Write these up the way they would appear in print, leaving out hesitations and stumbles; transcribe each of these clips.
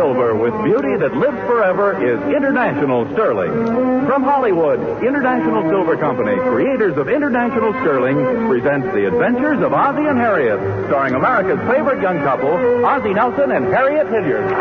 silver with beauty that lives forever is International Sterling. From Hollywood, International Silver Company, creators of International Sterling, presents The Adventures of Ozzie and Harriet, starring America's favorite young couple, Ozzie Nelson and Harriet Hilliard.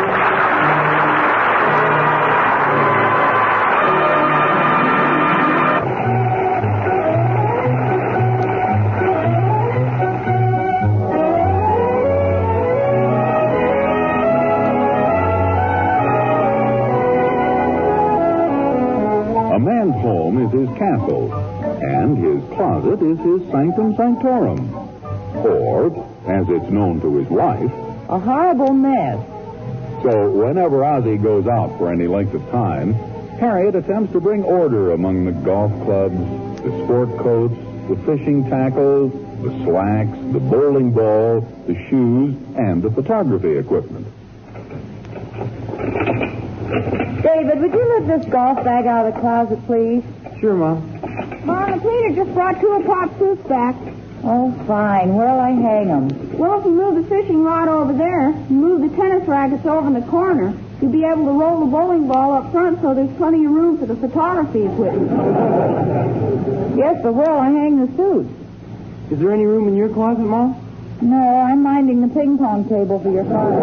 A man's home is his castle, and his closet is his sanctum sanctorum. Or, as it's known to his wife, a horrible mess. So whenever Ozzie goes out for any length of time, Harriet attempts to bring order among the golf clubs, the sport coats, the fishing tackles, the slacks, the bowling ball, the shoes, and the photography equipment. David, would you lift this golf bag out of the closet, please? Sure, Mom. Mom, the cleaner just brought 2 of suits back. Oh, fine. Where'll I hang them? Well, if you move the fishing rod over there, and move the tennis rackets over in the corner, you'll be able to roll the bowling ball up front so there's plenty of room for the photography equipment. Yes, but where'll I hang the suits? Is there any room in your closet, Mom? No, I'm minding the ping pong table for your father.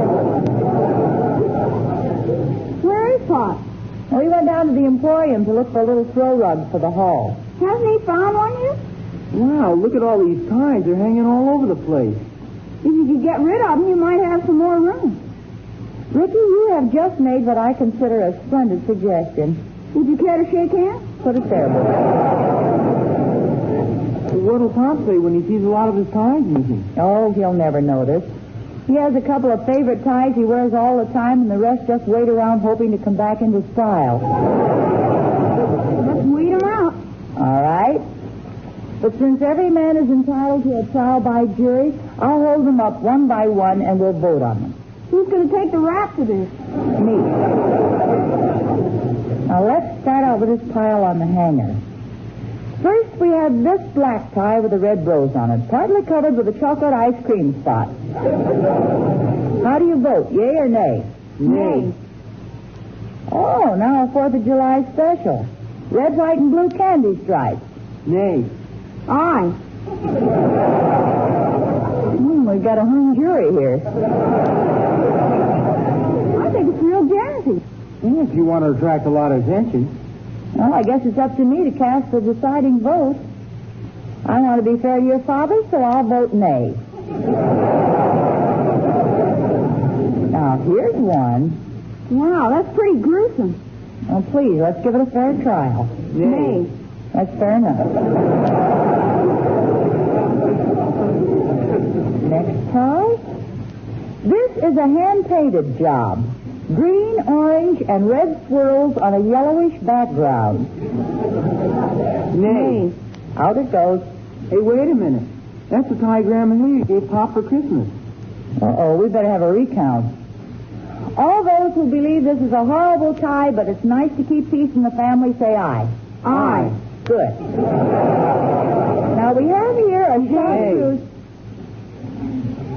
Where is Pop? Well, he went down to the Emporium to look for a little throw rug for the hall. Hasn't he found one yet? Wow, look at all these ties. They're hanging all over the place. If you could get rid of them, you might have some more room. Ricky, you have just made what I consider a splendid suggestion. Would you care to shake hands? Put it there, boy. What'll Pop say when he sees a lot of his ties missing? Oh, he'll never notice. He has a couple of favorite ties he wears all the time, and the rest just wait around hoping to come back into style. Let's weed them out. All right. But since every man is entitled to a trial by jury, I'll hold them up one by one, and we'll vote on them. Who's going to take the rap to this? Me. Now, let's start out with this pile on the hanger. First, we have this black tie with a red rose on it, partly covered with a chocolate ice cream spot. How do you vote, yay or nay? Nay. Oh, now a 4th of July special. Red, white, and blue candy stripes. Nay. Aye. We've got a hung jury here. I think it's real jazzy. Well, if you want to attract a lot of attention. Well, I guess it's up to me to cast the deciding vote. I want to be fair to your father, so I'll vote nay. Now, here's one. Wow, that's pretty gruesome. Oh, please, let's give it a fair trial. Nay. That's fair enough. Next tie. This is a hand-painted job. Green, orange, and red swirls on a yellowish background. Nay. Out it goes. Hey, wait a minute. That's the tie Grandma Hilliard gave Pop for Christmas. Uh-oh, we better have a recount. All those who believe this is a horrible tie, but it's nice to keep peace in the family, say aye. Aye. Good. Now, we have here a chartreuse.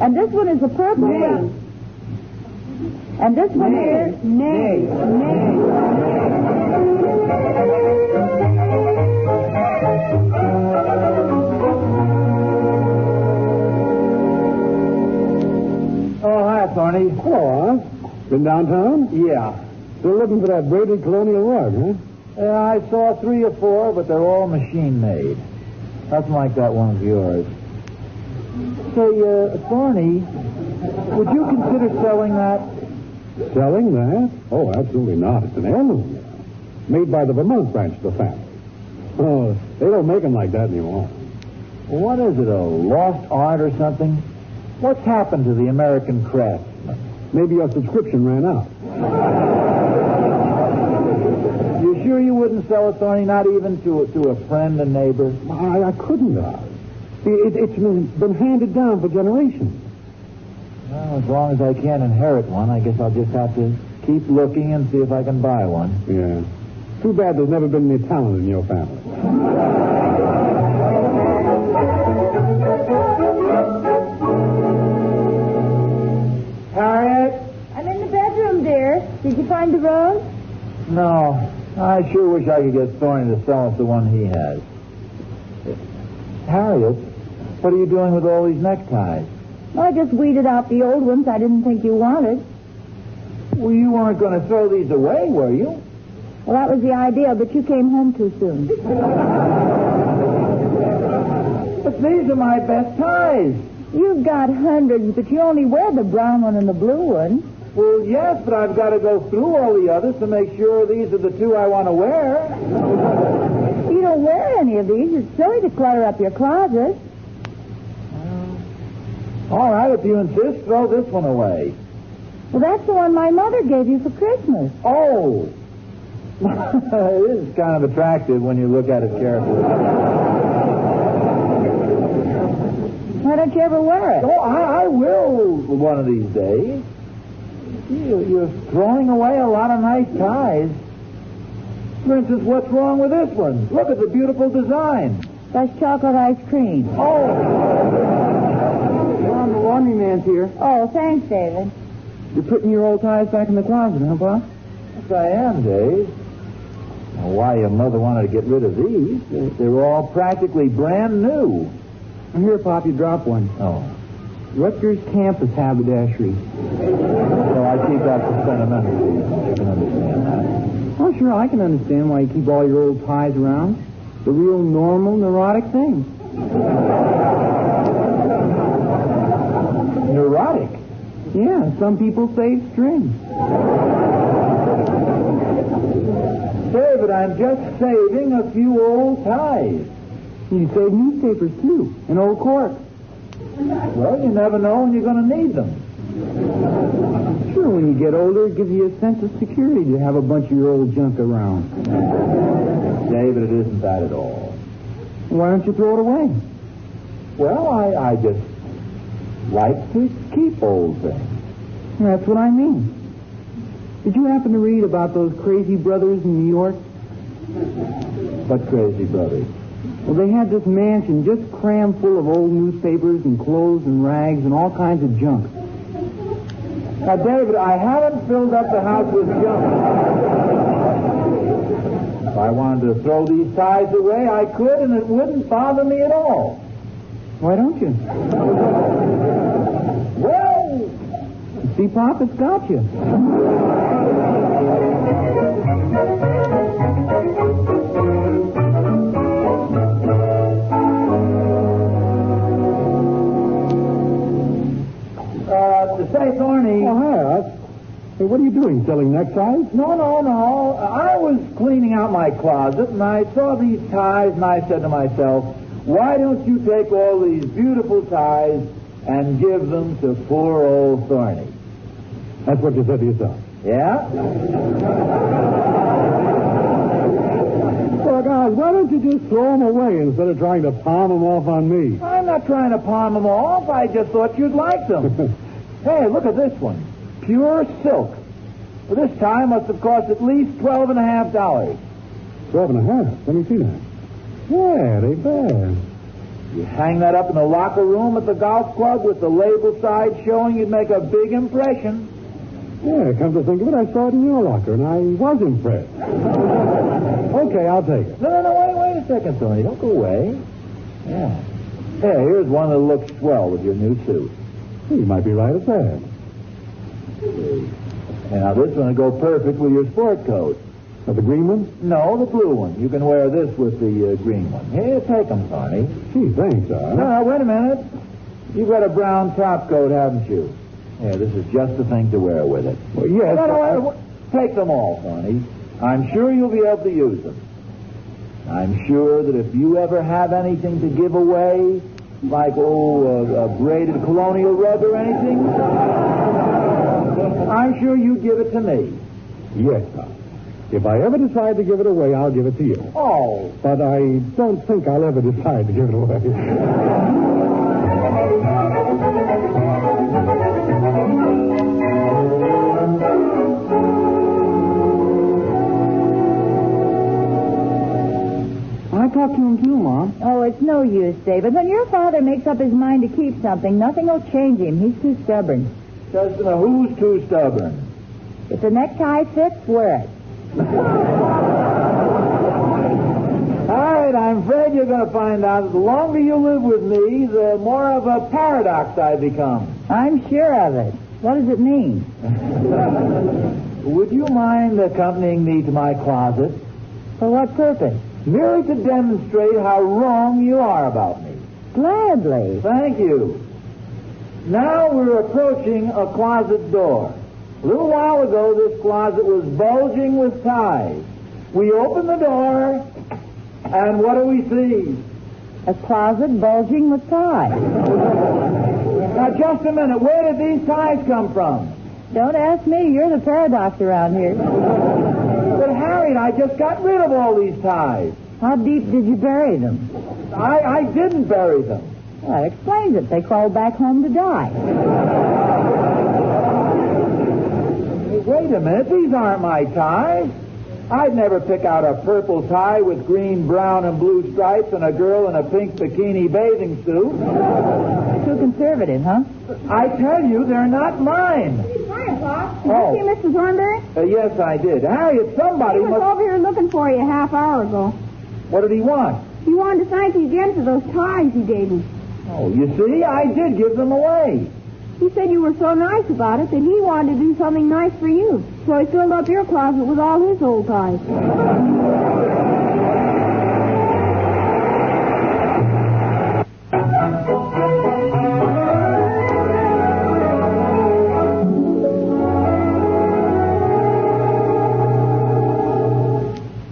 And this one is a purple. Nay. And this one Nay. here. Nay. Nay. Oh, hi, Thorny. Hello, Oz. Been downtown? Yeah. Still looking for that braided colonial rug, huh? Yeah, I saw 3 or 4, but they're all machine-made. Nothing like that one of yours. Say, Thorny, would you consider selling that? Selling that? Oh, absolutely not. It's an heirloom. Made by the Vermont branch of the family. Oh, they don't make them like that anymore. What is it, a lost art or something? What's happened to the American crest? Maybe your subscription ran out. You sure you wouldn't sell it, Thorny, not even to a friend, a neighbor? I couldn't have. It's been handed down for generations. Well, as long as I can't inherit one, I guess I'll just have to keep looking and see if I can buy one. Yeah. Too bad there's never been any talent in your family. Harriet? I'm in the bedroom, dear. Did you find the rose? No. I sure wish I could get Thorny to sell us the one he has. Harriet, what are you doing with all these neckties? Well, I just weeded out the old ones I didn't think you wanted. Well, you weren't going to throw these away, were you? Well, that was the idea, but you came home too soon. But these are my best ties. You've got hundreds, but you only wear the brown one and the blue one. Well, yes, but I've got to go through all the others to make sure these are the two I want to wear. You don't wear any of these. It's silly to clutter up your closet. All right, if you insist, throw this one away. Well, that's the one my mother gave you for Christmas. Oh. It is kind of attractive when you look at it carefully. Why don't you ever wear it? Oh, I will one of these days. You're throwing away a lot of nice ties. For instance, what's wrong with this one? Look at the beautiful design. That's chocolate ice cream. Oh. Mom, the laundry man's here. Oh, thanks, David. You're putting your old ties back in the closet, huh, Pop? Yes, I am, Dave. Now, why your mother wanted to get rid of these? They were all practically brand new. Here, Pop, you dropped one. Oh. Rutgers campus haberdashery. So I keep that for sentimental reasons. You can understand that. Oh, sure, I can understand why you keep all your old ties around. The real normal, neurotic thing. Neurotic? Yeah, some people save strings. David, I'm just saving a few old ties. You save newspapers, too, and old corks. Well, you never know when you're going to need them. Sure, when you get older, it gives you a sense of security to have a bunch of your old junk around. David, it isn't that at all. Why don't you throw it away? Well, I just like to keep old things. That's what I mean. Did you happen to read about those crazy brothers in New York? What crazy brothers? Well, they had this mansion just crammed full of old newspapers and clothes and rags and all kinds of junk. Now, David, I haven't filled up the house with junk. If I wanted to throw these ties away, I could, and it wouldn't bother me at all. Why don't you? Well, see, Pop, it's got you. Say, Thorny. Oh, hi, Oz. Hey, what are you doing? Selling neckties? No. I was cleaning out my closet, and I saw these ties, and I said to myself, why don't you take all these beautiful ties and give them to poor old Thorny? That's what you said to yourself. Yeah? Look, Oz, why don't you just throw them away instead of trying to palm them off on me? I'm not trying to palm them off. I just thought you'd like them. Hey, look at this one. Pure silk. Well, this tie must have cost at least $12.50. $12.50? Let me see that. Yeah, they bad. You hang that up in the locker room at the golf club with the label side showing, you'd make a big impression. Yeah, come to think of it, I saw it in your locker, and I was impressed. Okay, I'll take it. No, wait a second, Tony. Don't go away. Yeah. Hey, here's one that looks swell with your new suit. You might be right at that. Now, this one will go perfect with your sport coat. The green one? No, the blue one. You can wear this with the green one. Here, take them, Tony. Gee, thanks, Oz. No, wait a minute. You've got a brown top coat, haven't you? Yeah, this is just the thing to wear with it. Well, yes. No, take them all, Tony. I'm sure you'll be able to use them. I'm sure that if you ever have anything to give away, like, a braided colonial rug or anything, I'm sure you'd give it to me. Yes, Oz. If I ever decide to give it away, I'll give it to you. Oh. But I don't think I'll ever decide to give it away. I talked to him too, Mom. Oh, it's no use, David. When your father makes up his mind to keep something, nothing will change him. He's too stubborn. Who's too stubborn? If the necktie fits, wear it. All right, I'm afraid you're going to find out that the longer you live with me, the more of a paradox I become. I'm sure of it. What does it mean? Would you mind accompanying me to my closet? For what purpose? Merely to demonstrate how wrong you are about me. Gladly. Thank you. Now we're approaching a closet door. A little while ago, this closet was bulging with ties. We open the door, and what do we see? A closet bulging with ties. Now, just a minute. Where did these ties come from? Don't ask me. You're the paradox around here. But, Harriet, I just got rid of all these ties. How deep did you bury them? I didn't bury them. Well, that explains it. They crawled back home to die. Wait a minute. These aren't my ties. I'd never pick out a purple tie with green, brown, and blue stripes and a girl in a pink bikini bathing suit. Too conservative, huh? I tell you, they're not mine. Hi, Pop. Did Oh. you see Mr. Thornberry? Yes, I did. Harriet, somebody He was must... over here looking for you a half hour ago. What did he want? He wanted to thank you again for those ties you gave me. Oh, you see, I did give them away. He said you were so nice about it that he wanted to do something nice for you. So he filled up your closet with all his old ties.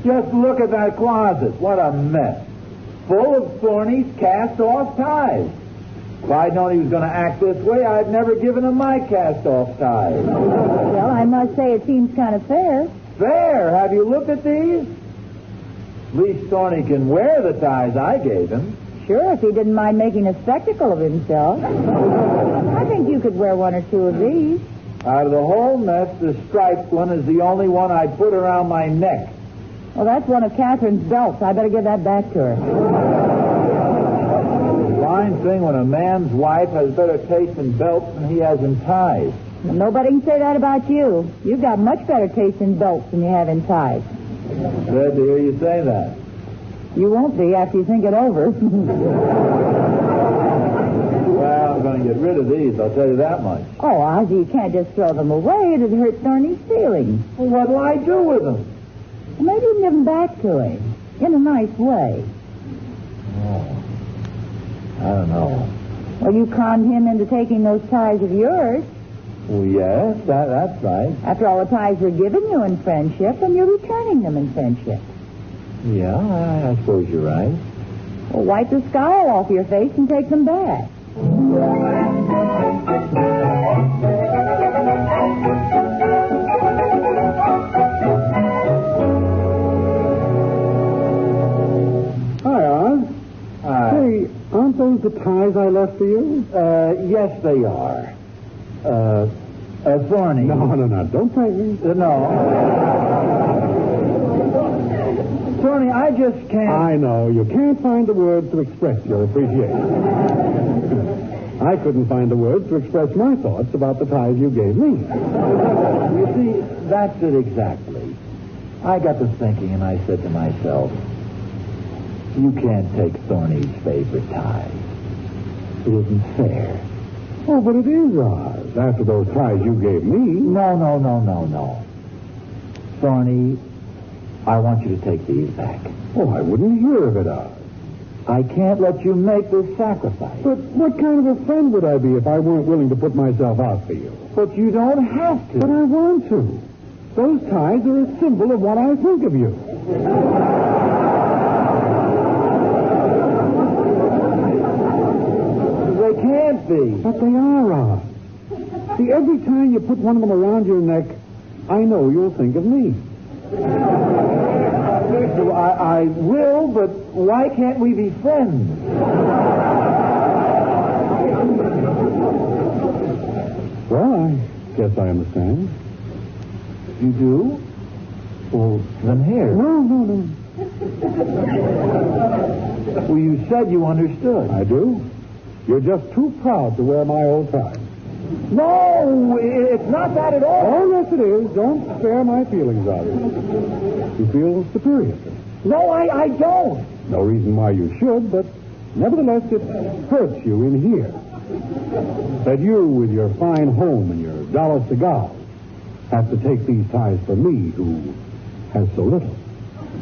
Just look at that closet. What a mess. Full of Thorny's cast-off ties. If I'd known he was going to act this way, I'd never given him my cast-off ties. Well, I must say it seems kind of fair. There, have you looked at these? At least Thorny can wear the ties I gave him. Sure, if he didn't mind making a spectacle of himself. I think you could wear one or two of these. Out of the whole mess, the striped one is the only one I'd put around my neck. Well, that's one of Catherine's belts. I better give that back to her. Fine thing when a man's wife has better taste in belts than he has in ties. Well, nobody can say that about you. You've got much better taste in belts than you have in ties. Glad to hear you say that. You won't be after you think it over. Well, I'm going to get rid of these, I'll tell you that much. Oh, Ozzie, you can't just throw them away. It'd hurt Thorny's feelings. Well, what'll I do with them? Well, maybe you can give them back to him in a nice way. Oh, I don't know. Well, you conned him into taking those ties of yours. Well, yes, that's right. After all, the ties were given you in friendship, and you're returning them in friendship. Yeah, I suppose you're right. Well, wipe the scowl off your face and take them back. Hi, Oz. Hey, aren't those the ties I left for you? Yes, they are. Thorny. No. Don't prank me. No. Thorny, I just can't... I know. You can't find the words to express your appreciation. I couldn't find the words to express my thoughts about the ties you gave me. You see, that's it exactly. I got to thinking, and I said to myself, you can't take Thorny's favorite ties. It isn't fair. Oh, but it is, Oz. After those ties you gave me. No. Thorny, I want you to take these back. Oh, I wouldn't hear of it, Oz. I can't let you make this sacrifice. But what kind of a friend would I be if I weren't willing to put myself out for you? But you don't have to. But I want to. Those ties are a symbol of what I think of you. They can't be. But they are, Oz. See, every time you put one of them around your neck, I know you'll think of me. So I will, but why can't we be friends? Well, I guess I understand. You do? Well, then here. No. Well, you said you understood. I do. You're just too proud to wear my old tie. No, it's not that at all. Oh, yes, it is. Don't spare my feelings, Ozzie. You feel superior to me. No, I don't. No reason why you should, but nevertheless, it hurts you in here. That you, with your fine home and your dollar cigar, have to take these ties from me, who has so little.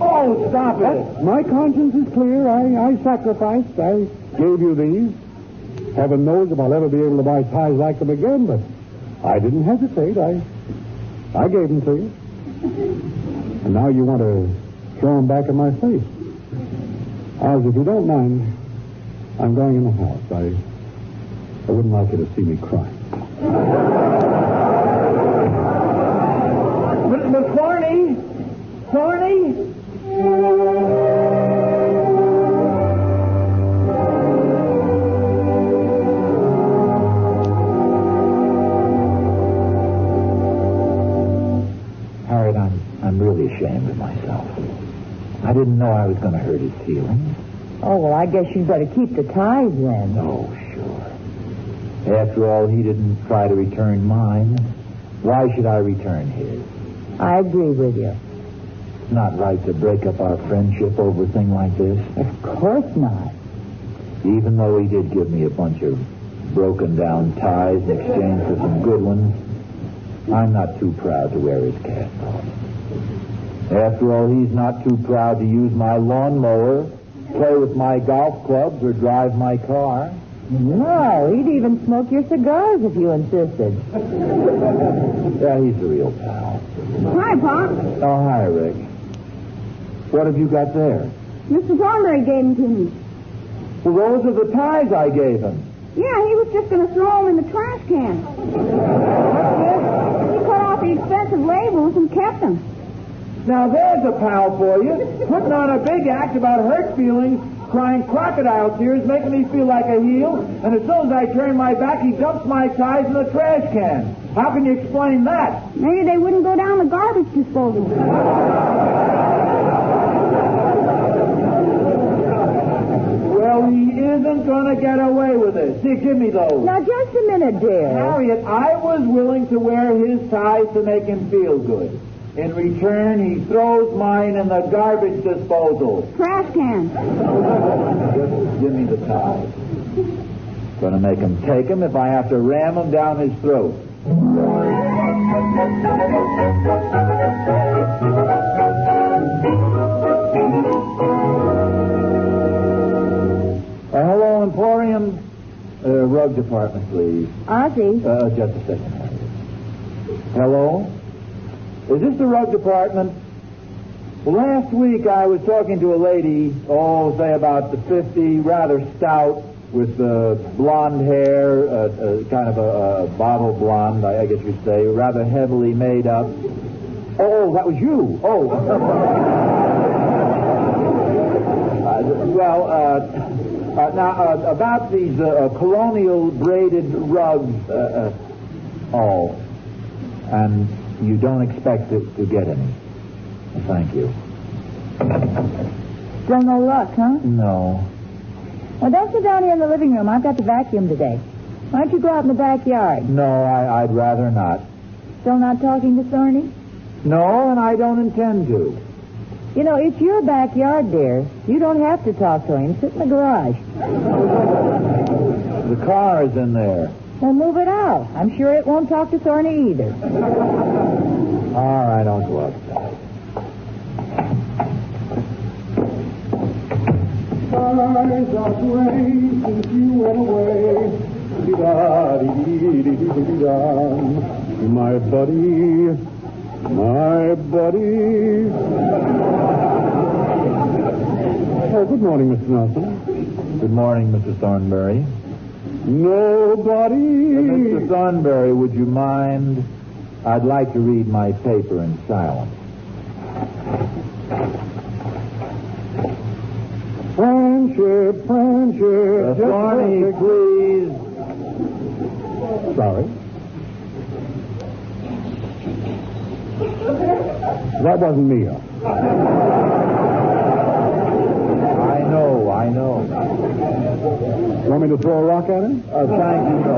Oh, stop it. My conscience is clear. I sacrificed. I gave you these. Heaven knows if I'll ever be able to buy ties like them again, but I didn't hesitate. I gave them to you. And now you want to throw them back in my face. Oz, if you don't mind, I'm going in the house. I wouldn't like you to see me cry. But Thorny? Harriet, I'm really ashamed of myself. I didn't know I was going to hurt his feelings. Oh, well, I guess you'd better keep the ties then. Oh, sure. After all, he didn't try to return mine. Why should I return his? I agree with you. It's not right to break up our friendship over a thing like this. Of course not. Even though he did give me a bunch of broken down ties in exchange for some good ones, I'm not too proud to wear his cast off. After all, he's not too proud to use my lawnmower, play with my golf clubs, or drive my car. No, he'd even smoke your cigars if you insisted. Yeah, he's a real pal. Hi, Pop. Oh, hi, Rick. What have you got there? Mr. Thornberry gave them to me. Well, those are the ties I gave him. Yeah, he was just going to throw them in the trash can. He cut off the expensive labels and kept them. Now, there's a pal for you. Putting on a big act about hurt feelings, crying crocodile tears, making me feel like a heel, and as soon as I turn my back, he dumps my ties in the trash can. How can you explain that? Maybe they wouldn't go down the garbage disposal. Well, he isn't going to get away with it. See, give me those. Now, just a minute, dear. Harriet, I was willing to wear his ties to make him feel good. In return, he throws mine in the garbage disposal. Trash can. Just give me the ties. Going to make him take them if I have to ram them down his throat. Hello, Emporium. Rug department, please. Ozzie. Just a second. Hello? Is this the rug department? Well, last week I was talking to a lady, say about the 50, rather stout, with blonde hair, kind of a bottle blonde, I guess you'd say, rather heavily made up. Oh, that was you. Oh. Now, about these colonial braided rugs. And you don't expect to get any. Thank you. Still no luck, huh? No. Well, don't sit down here in the living room. I've got to vacuum today. Why don't you go out in the backyard? No, I'd rather not. Still not talking to Thorny? No, and I don't intend to. You know, it's your backyard, dear. You don't have to talk to him. Sit in the garage. The car is in there. Well, move it out. I'm sure it won't talk to Thorny either. All right, I'll go outside. Skies are gray since you went away. Dee-da-dee-dee-dee-dee-da. My buddy. Oh, good morning, Mr. Nelson. Good morning, Mr. Thornberry. Nobody. Mr. Thornberry, would you mind? I'd like to read my paper in silence. Friendship. Thorny, please. Sorry. That wasn't me. I know. Want me to throw a rock at him? Thank you, no.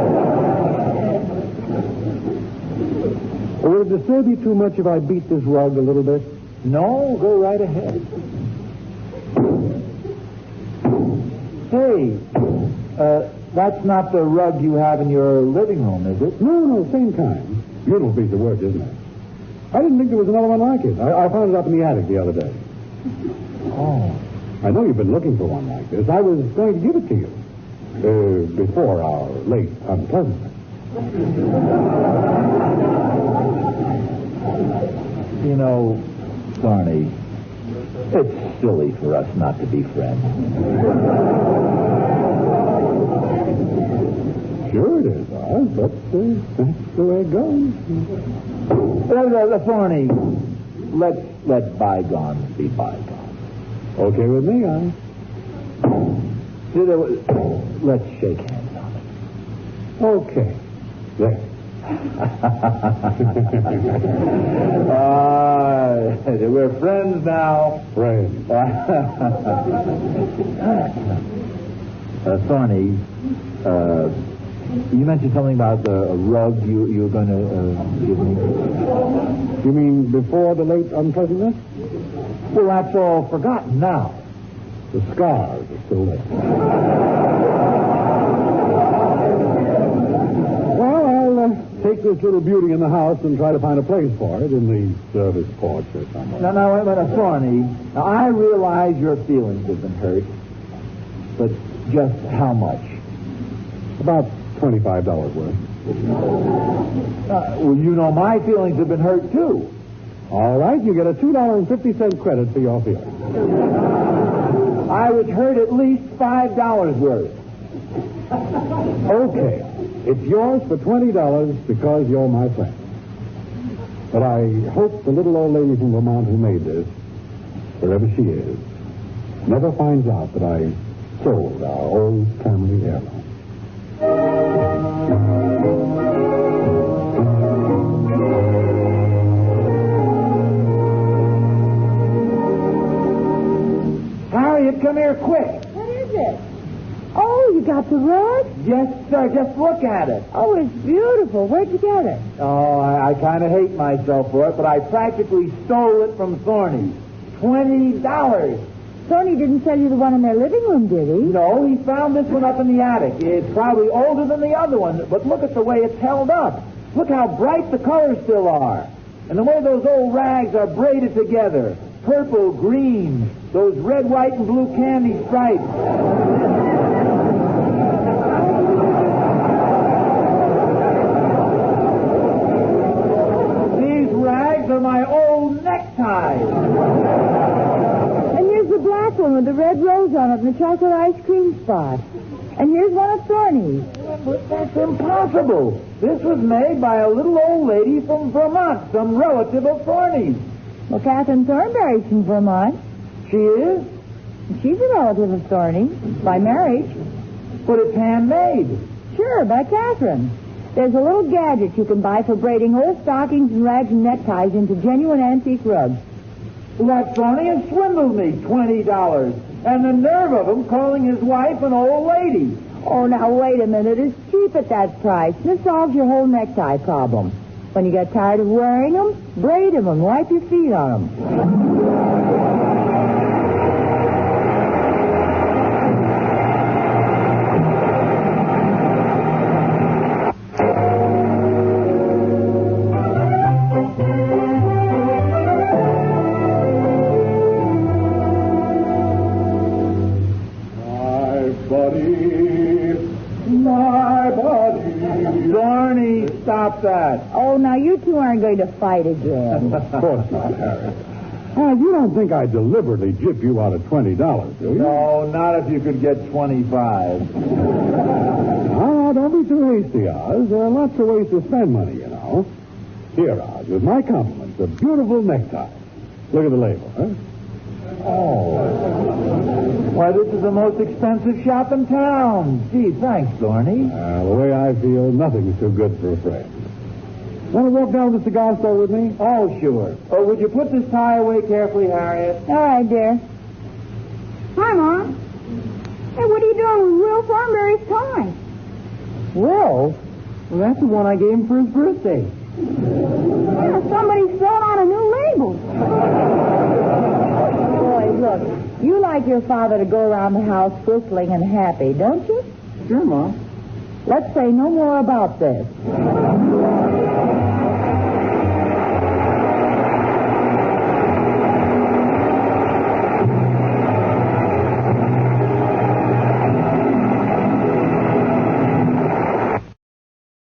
Would it disturb you too much if I beat this rug a little bit? No, go right ahead. Hey, that's not the rug you have in your living room, is it? No, same kind. Beautiful piece of work, isn't it? I didn't think there was another one like it. I found it up in the attic the other day. Oh. I know you've been looking for one like this. I was going to give it to you. Before our late unpleasantness. You know, Barney, it's silly for us not to be friends. Sure it is, Oz, but that's the way it goes. Barney, let bygones be bygones. Okay with me, Oz. Let's shake hands on it. Okay. There. We're friends now. Friends. Thorny, you mentioned something about a rug you were going to give me. You mean before the late unpleasantness? Well, that's all forgotten now. The scars are still there. Well, I'll take this little beauty in the house and try to find a place for it in the service porch or somewhere. Now, wait a minute, Thorny. Now, I realize your feelings have been hurt, but just how much? About $25 worth. Well, you know my feelings have been hurt, too. All right, you get a $2.50 credit for your feelings. I was hurt at least $5 worth. Okay. It's yours for $20 because you're my friend. But I hope the little old lady from Vermont who made this, wherever she is, never finds out that I sold our old family heirloom. Harriet, come here quick. What is it? Oh, you got the rug? Yes, sir. Just look at it. Oh, it's beautiful. Where'd you get it? Oh, I kind of hate myself for it, but I practically stole it from Thorny. $20. Tony didn't sell you the one in their living room, did he? No, he found this one up in the attic. It's probably older than the other one, but look at the way it's held up. Look how bright the colors still are. And the way those old rags are braided together. Purple, green, those red, white, and blue candy stripes. These rags are my old neckties. And here's the black one with the red rose on it and the chocolate ice cream spot. And here's one of Thorny's. But that's impossible. This was made by a little old lady from Vermont, some relative of Thorny's. Well, Catherine Thornberry's from Vermont. She is? She's a relative of Thorny by marriage. But it's handmade. Sure, by Catherine. There's a little gadget you can buy for braiding old stockings and rags and neckties into genuine antique rugs. Well, that Thorny has swindled me, $20. And the nerve of him calling his wife an old lady. Oh, now, wait a minute. It's cheap at that price. This solves your whole necktie problem. When you get tired of wearing them, braid them and wipe your feet on them. Thorny, stop that. Oh, now you two aren't going to fight again. Of course not, Harry. You don't think I deliberately gypped you out of $20, do you? No, not if you could get 25. Don't be too hasty, Oz. There are lots of ways to spend money, you know. Here, Oz, with my compliments, a beautiful necktie. Look at the label, huh? Oh. Why, this is the most expensive shop in town. Gee, thanks, Thorny. The way I feel, nothing's too good for a friend. Want to walk down to the cigar store with me? Oh, sure. Oh, would you put this tie away carefully, Harriet? All right, dear. Hi, Mom. Hey, what are you doing with Will Thornberry's tie? Will? Well, that's the one I gave him for his birthday. Yeah, somebody's thrown on a new label. Boy, look, you like your father to go around the house whistling and happy, don't you? Sure, Mom. Let's say no more about this.